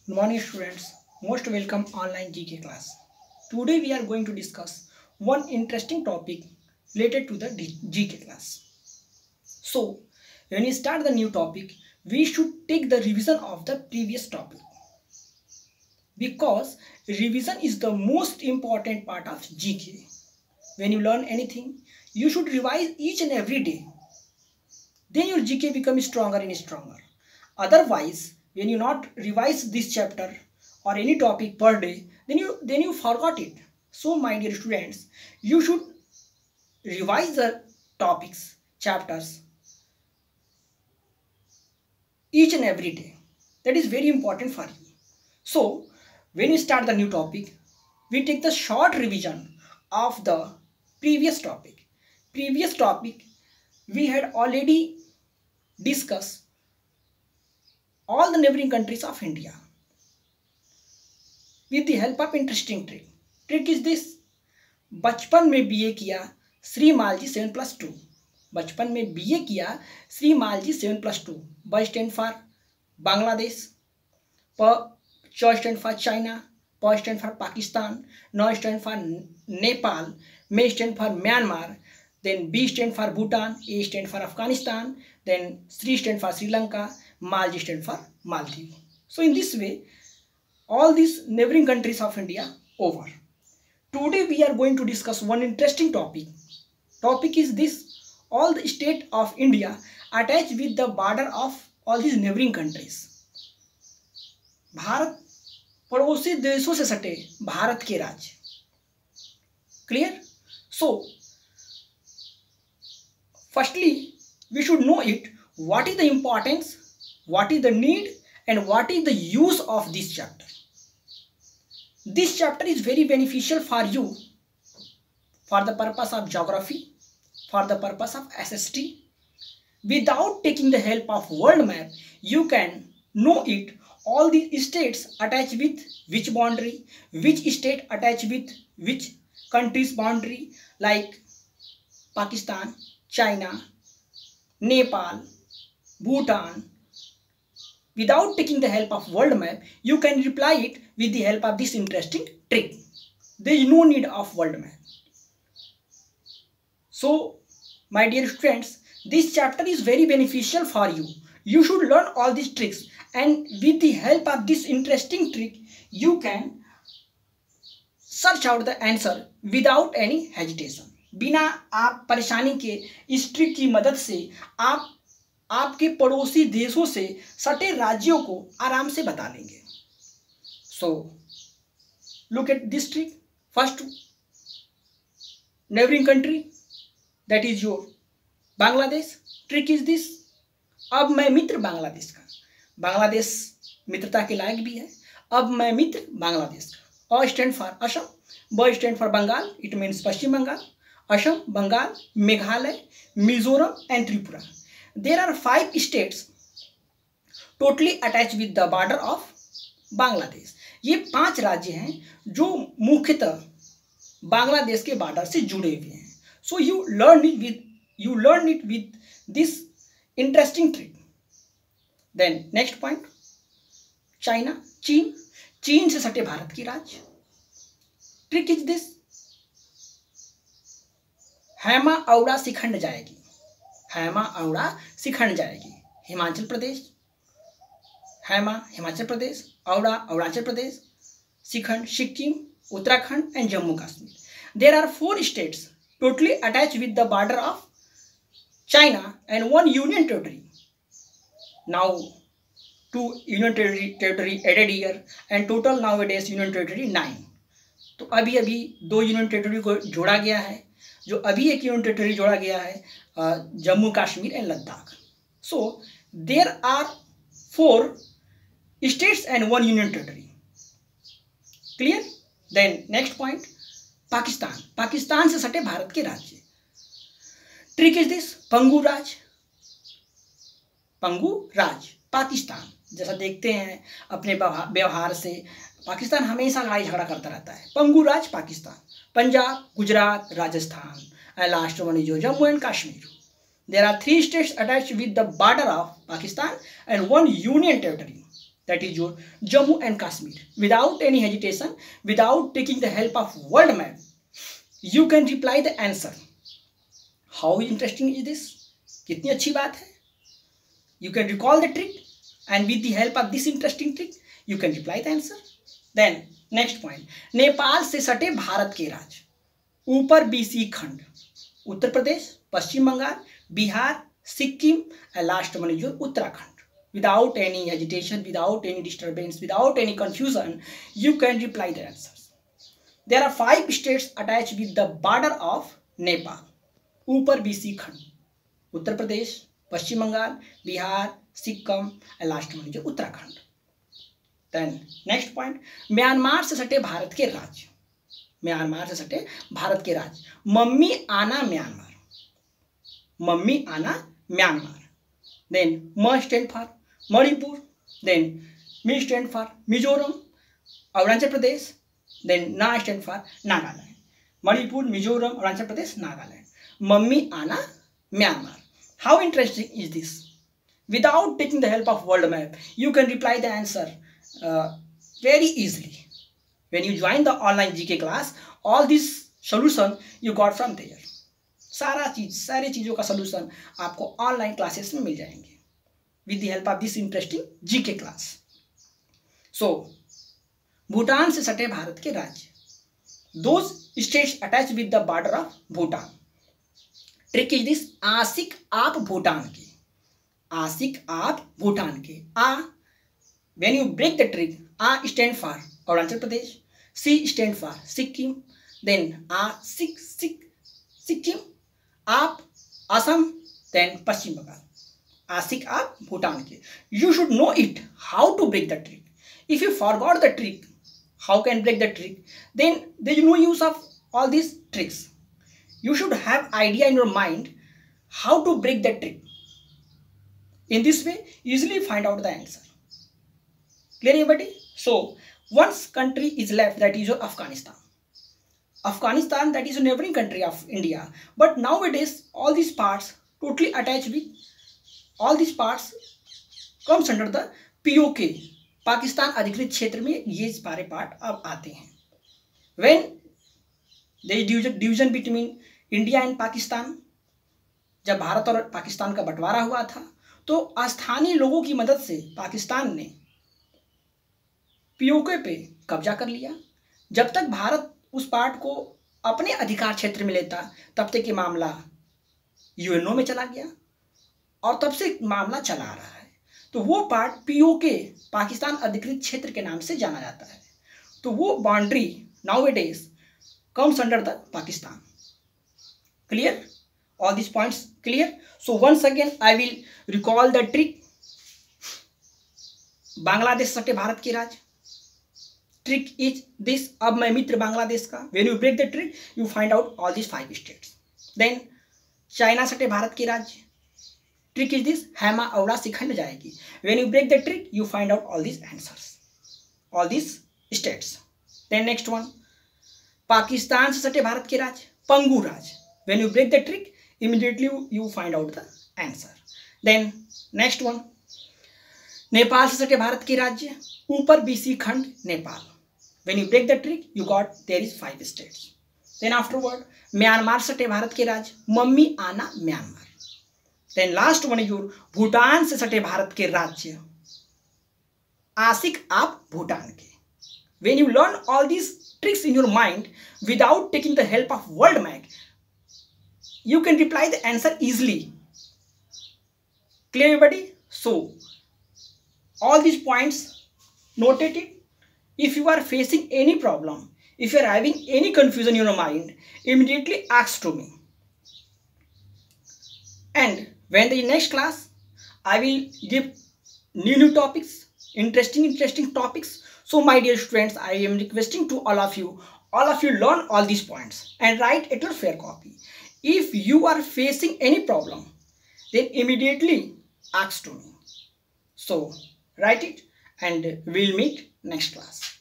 Good morning students, most welcome online GK class. Today we are going to discuss one interesting topic related to the GK class. So when we start the new topic, we should take the revision of the previous topic because revision is the most important part of GK. When you learn anything, you should revise each and every day. Then your GK becomes stronger and stronger. Otherwise, when you not revise this chapter or any topic per day, then you forgot it. So my dear students, you should revise the topics, chapters each and every day. That is very important for you. So when we start the new topic, we take the short revision of the previous topic. Previous topic we had already discussed all the neighboring countries of India with the help of interesting trick. Trick is this: बचपन में BA किया श्री मालजी 7+2। बचपन में BA किया श्री मालजी 7+2। ब stand for Bangladesh, च stand for China, प stand for Pakistan, न stand for Nepal, may stand for Myanmar, then B stand for Bhutan, A stand for Afghanistan, then Sri stand for Sri Lanka, Maldives stand for Maldives. So in this way, all these neighboring countries of India over. Today we are going to discuss one interesting topic. Topic is this: all the state of India attached with the border of all these neighboring countries. Bharat पड़ोसी देशों से सटे भारत के राज्य. Clear? So firstly, we should know it. What is the importance, what is the need, and what is the use of this chapter. This chapter is very beneficial for you for the purpose of geography, for the purpose of SST. Without taking the help of world map, you can know it. All the states attached with which boundary, which state attached with which country's boundary, like Pakistan, China, Nepal, Bhutan. Without taking the help of world map, you can reply it with the help of this interesting trick. There is no need of world map. So, my dear friends, this chapter is very beneficial for you. You should learn all these tricks, and with the help of this interesting trick, you can search out the answer without any hesitation. बिना आप परेशानी के इस trick की मदद से आप आपके पड़ोसी देशों से सटे राज्यों को आराम से बता लेंगे. So look at this trick. First neighbouring country, that is your Bangladesh. Trick is this: अब मैं मित्र बांग्लादेश का. बांग्लादेश मित्रता के लायक भी है. अब मैं मित्र बांग्लादेश का. A stand for Assam, B stand for Bengal, it means Paschim Bengal, Assam, Bengal, Meghalaya, Mizoram and Tripura. There are 5 states totally attached with the border of Bangladesh. ये 5 राज्य हैं जो मुख्यतः बांग्लादेश के बॉर्डर से जुड़े हुए हैं. So you learn it with this interesting trick. Then next point, China, चीन से सटे भारत की राज्य. Trick is this: हैमा औड़ा शिखंड जाएगी. हैमा औड़ा शिखंड जाएगी. हिमाचल प्रदेश, हैमा हिमाचल प्रदेश, औड़ा अरुणाचल प्रदेश, शिखंड Sikkim, Uttarakhand and Jammu Kashmir. There are 4 states totally attached with the border of China and 1 union territory. Now 2 union territory added here and total nowadays union territory 9. तो अभी 2 यूनियन टेरिटरी को जोड़ा गया है. जो अभी एक यूनियन टेरिटरी जोड़ा गया है Jammu Kashmir and Ladakh. So there are 4 states and 1 union territory. Clear? Then next point, Pakistan. Pakistan से सटे भारत के राज्य. ट्रिक इज दिस: पंगु राज पाकिस्तान. जैसा देखते हैं अपने व्यवहार से पाकिस्तान हमेशा लड़ाई झगड़ा करता रहता है. पंगु राज Pakistan. Punjab, Gujarat, Rajasthan, and last one is Jammu and Kashmir. There are 3 states attached with the border of Pakistan and 1 union territory. that is your Jammu and Kashmir. Without any hesitation, without taking the help of world map, you can reply the answer. How interesting is this? कितनी अच्छी बात है. You can recall the trick, and with the help of this interesting trick, you can reply the answer. Then next point, Nepal से सटे भारत के राज्य. ऊपर BC खंड, Uttar Pradesh, Paschim Bengal, Bihar, Sikkim, and last one is your Uttarakhand. Without any hesitation, without any disturbance, without any confusion, you can reply the answers. There are 5 states attached with the border of Nepal. ऊपर BC खंड, Uttar Pradesh, Paschim Bengal, Bihar, Sikkim, and last one is your Uttarakhand. Then next point, Myanmar से सटे भारत के राज्य. Myanmar से सटे भारत के राज्य. मम्मी आना म्यांमार. मम्मी आना Myanmar. Then M stand for Manipur. Then Mi stand for Mizoram, Arunachal Pradesh. Then Na stand for Nagaland. Manipur, Mizoram, Arunachal Pradesh, Nagaland. Mummy आना Myanmar. How interesting is this? Without taking the help of world map, you can reply the answer very easily. When you join the online GK class, all this solution you got from there. सारे चीज़ों का solution आपको online classes में मिल जाएंगे with the help of this interesting GK class. So, Bhutan से सटे भारत के राज्य. Those states attached with the border of Bhutan. Trick is this, आशिक आप भूटान के. आशिक आप भूटान के. When you break the trick, A stand for Arunachal Pradesh, C stand for Sikkim, then Sikkim, आप Assam, then पश्चिम बंगाल. आशिक आप भूटान के. You should know it how to break the trick. If you forgot the trick, how can break the trick? Then there is no use of all these tricks. You should have idea in your mind how to break the trick. In this way, easily find out the answer. Clear everybody? So, one country is left, that is Afghanistan. Afghanistan, that is a neighboring country of India. But nowadays, all these parts totally attached with, all these parts comes under the POK. Pakistan अधिकृत क्षेत्र में ये सारे part अब आते हैं. When there is division between India and Pakistan, जब भारत और पाकिस्तान का बंटवारा हुआ था, तो स्थानीय लोगों की मदद से पाकिस्तान ने पीओके पे कब्जा कर लिया. जब तक भारत उस पार्ट को अपने अधिकार क्षेत्र में लेता, तब तक ये मामला यूएनओ में चला गया और तब से मामला चला आ रहा है. तो वो पार्ट पीओके, पाकिस्तान अधिकृत क्षेत्र के नाम से जाना जाता है. तो वो boundary nowadays comes under the Pakistan. Clear? All these points clear? So once again I will recall the trick. Bangladesh सटे भारत के राज्य. Trick is this. अब मैं मित्र बांग्लादेश का. When you break the trick, you find out all these 5 states. Then China सटे भारत के राज्य. Trick is this. हैमा औड़ा सिखंड जाएगी. When you break the trick, you find out all these answers, all these states. Then next one, Pakistan से सटे भारत के राज्य. पंगू राज्य. When you break the trick, immediately you find out the answer. Then next one, Nepal से सटे भारत के राज्य. ऊपर BC खंड Nepal. When you break the trick, you got there is 5 states. Then afterward, Myanmar सटे भारत के राज्य. मम्मी आना Myanmar. Then last one is your Bhutan से सटे भारत के राज्य. आशिक आप भूटान के. When you learn all these tricks in your mind without taking the help of world map, you can reply the answer easily. Clear everybody? So all these points noted it. If you are facing any problem, if you are having any confusion in your mind, immediately ask to me. And when the next class, I will give new topics, interesting topics. So my dear students, I am requesting to all of you learn all these points and write at your fair copy. If you are facing any problem, then immediately ask to me. So write it and we'll meet next class.